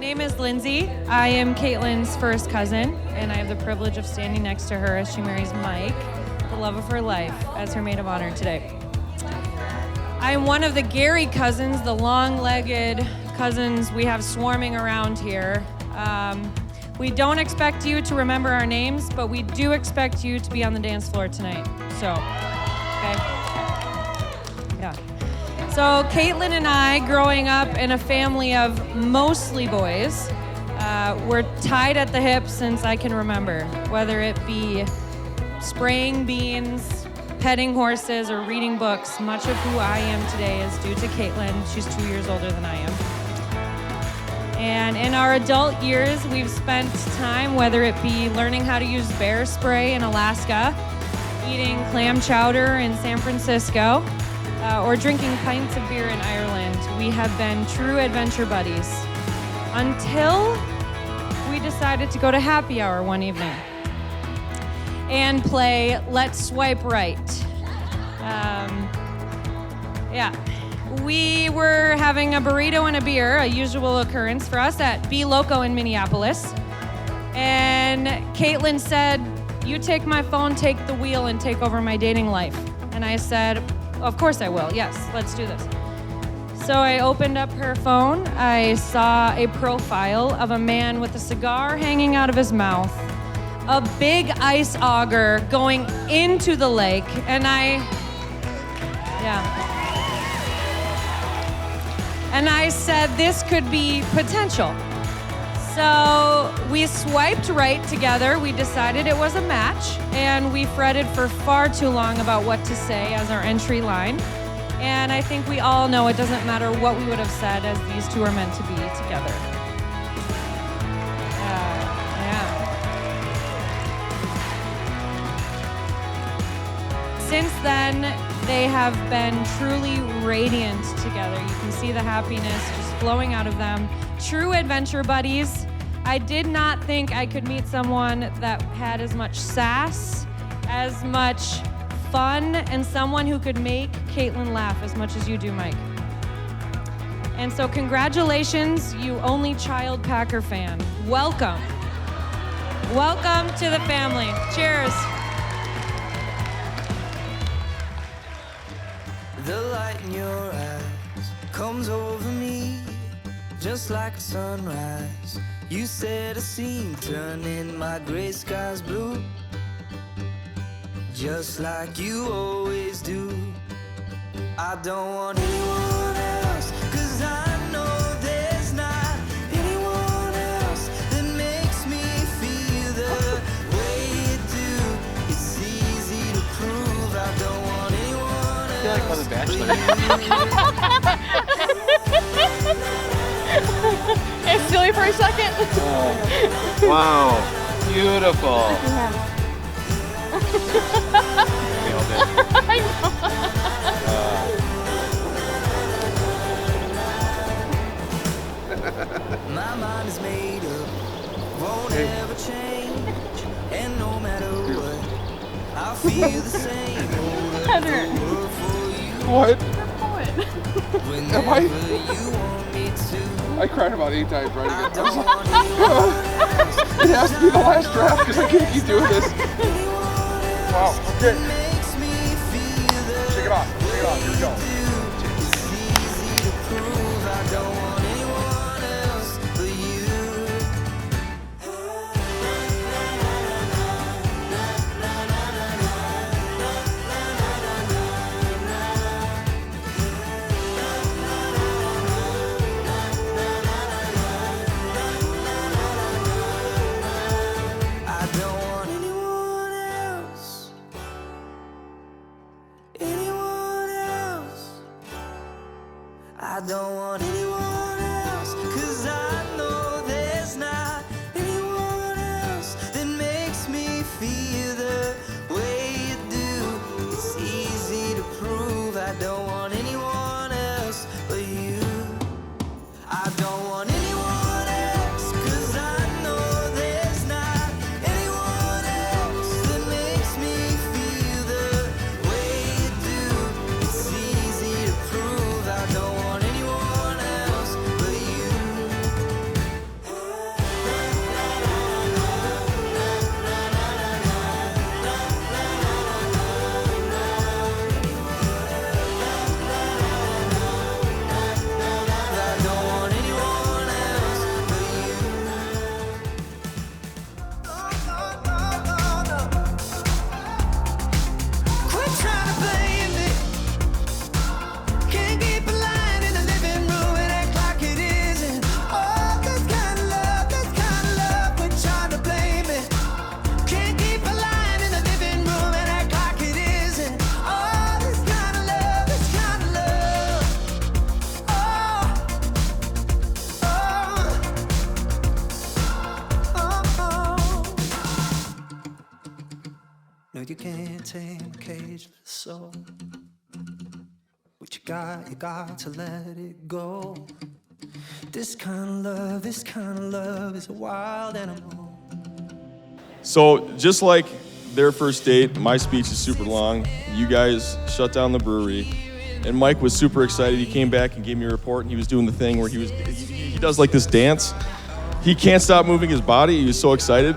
name is Lindsay. I am Katelyn's first cousin, and I have the privilege of standing next to her as she marries Mike, the love of her life, as her maid of honor today. I am one of the Gary cousins, the long-legged cousins we have swarming around here. We don't expect you to remember our names, but we do expect you to be on the dance floor tonight. So, okay? Yeah. So Katelyn and I, growing up in a family of mostly boys, were tied at the hip since I can remember, whether it be spraying beans, petting horses, or reading books. Much of who I am today is due to Katelyn. She's 2 years older than I am. And in our adult years, we've spent time, whether it be learning how to use bear spray in Alaska, eating clam chowder in San Francisco, or drinking pints of beer in Ireland. We have been true adventure buddies until we decided to go to happy hour one evening and play Let's Swipe Right. We were having a burrito and a beer, a usual occurrence for us at Be Loco in Minneapolis. And Katelyn said, "You take my phone, take the wheel, and take over my dating life." And I said, "Of course I will. Yes, let's do this." So I opened up her phone. I saw a profile of a man with a cigar hanging out of his mouth, a big ice auger going into the lake, and I said, this could be potential. So we swiped right together. We decided it was a match, and we fretted for far too long about what to say as our entry line. And I think we all know it doesn't matter what we would have said, as these two are meant to be together. Since then, they have been truly radiant together. You can see the happiness just flowing out of them. True adventure buddies. I did not think I could meet someone that had as much sass, as much fun, and someone who could make Katelyn laugh as much as you do, Mike. And so congratulations, you only child Packer fan. Welcome. Welcome to the family. Cheers. The light in your eyes comes over me just like a sunrise. You set a scene, turning my gray skies blue, just like you always do. I don't want anyone else, 'cause I know there's not anyone else that makes me feel the way you do. It's easy to prove I don't want anyone else. I feel like I'm The Bachelor. It's silly for a second. Oh. Wow. Beautiful. Nailed it. I know. My mind is made up, won't ever change, and no matter what, I feel the same. Heather. What? Am I? I cried about 8 times writing it. It has to be the last draft because I can't keep doing this. Wow. Okay. Shake it off. Shake it off. Here we go. I don't want anyone else, 'cause I know there's not anyone else that makes me feel the way you do. It's easy to prove I don't want anyone else but you. I don't want anyone else, 'cause I know there's not anyone else that makes me feel the way you do. It's easy to prove I don't want anyone else you can't tame a cageless soul. What you got to let it go. This kind of love is a wild animal. So just like their first date, my speech is super long. You guys shut down the brewery, and Mike was super excited. He came back and gave me a report, and he was doing the thing where he does like this dance. He can't stop moving his body. He was so excited,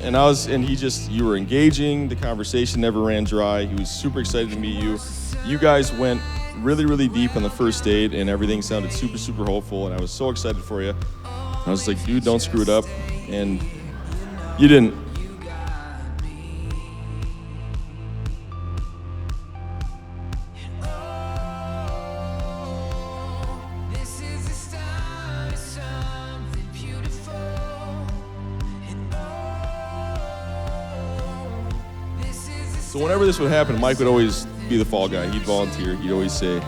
you were engaging. The conversation never ran dry. He was super excited to meet you. You guys went really, really deep on the first date, and everything sounded super, super hopeful, and I was so excited for you. I was like, dude, don't screw it up, and you didn't. So whenever this would happen, Mike would always be the fall guy. He'd volunteer. He'd always say,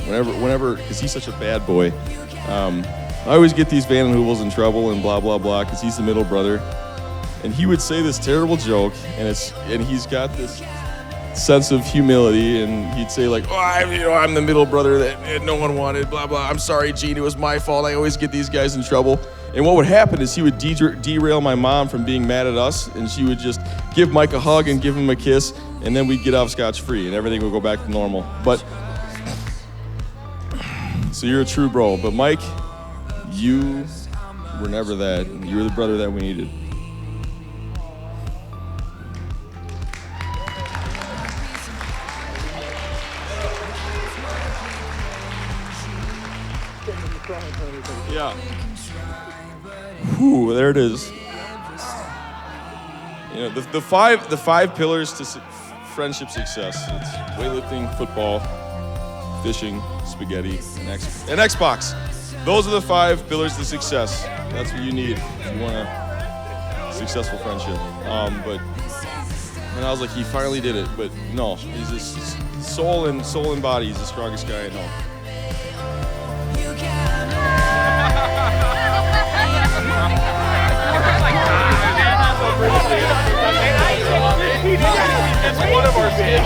whenever, because he's such a bad boy. I always get these Van and Hoovels in trouble and blah, blah, blah, because he's the middle brother. And he would say this terrible joke, and he's got this sense of humility, and he'd say like, I'm the middle brother that no one wanted, blah, blah. I'm sorry, Gene, it was my fault. I always get these guys in trouble. And what would happen is he would derail my mom from being mad at us, and she would just give Mike a hug and give him a kiss, and then we'd get off scotch-free, and everything would go back to normal. But, so you're a true bro. But Mike, you were never that. You were the brother that we needed. Yeah. Whew, there it is. The five pillars to friendship success. It's weightlifting, football, fishing, spaghetti, and Xbox. Those are the 5 pillars to success. That's what you need if you want a successful friendship. And I was like, he finally did it. But no, he's just soul and body. He's the strongest guy I know. It's one of our stage.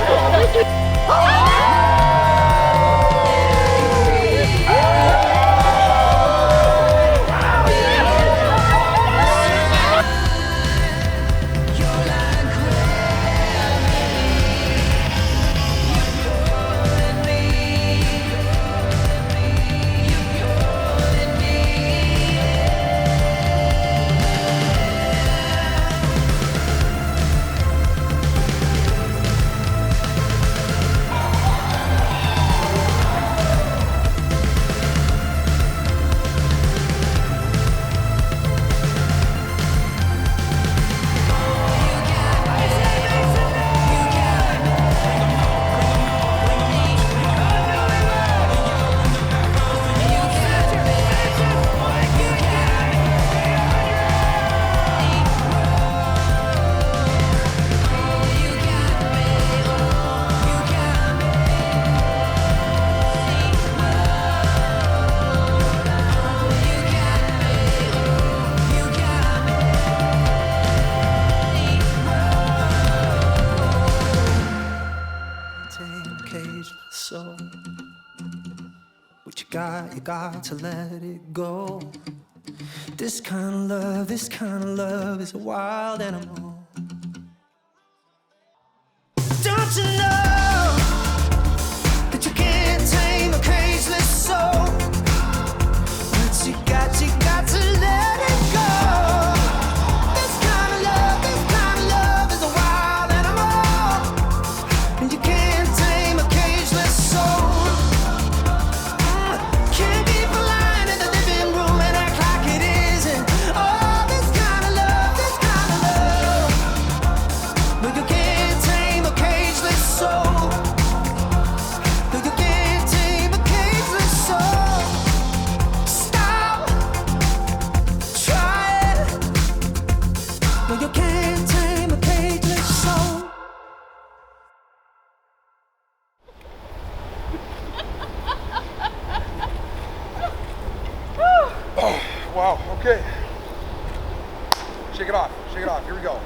So what you got to let it go. This kind of love is a wild animal. Don't you know that you can't tame a cageless soul? But you got to let it go. This kind of love is a wild animal. And you can't tame a cageless soul. Can't keep a line in the living room and act like it isn't. Oh, this kind of love. No, you can't tame a cageless soul. No, you can't tame a cageless soul. Stop, try it. No, you can't tame a cageless soul. Wow, okay. Shake it off, here we go.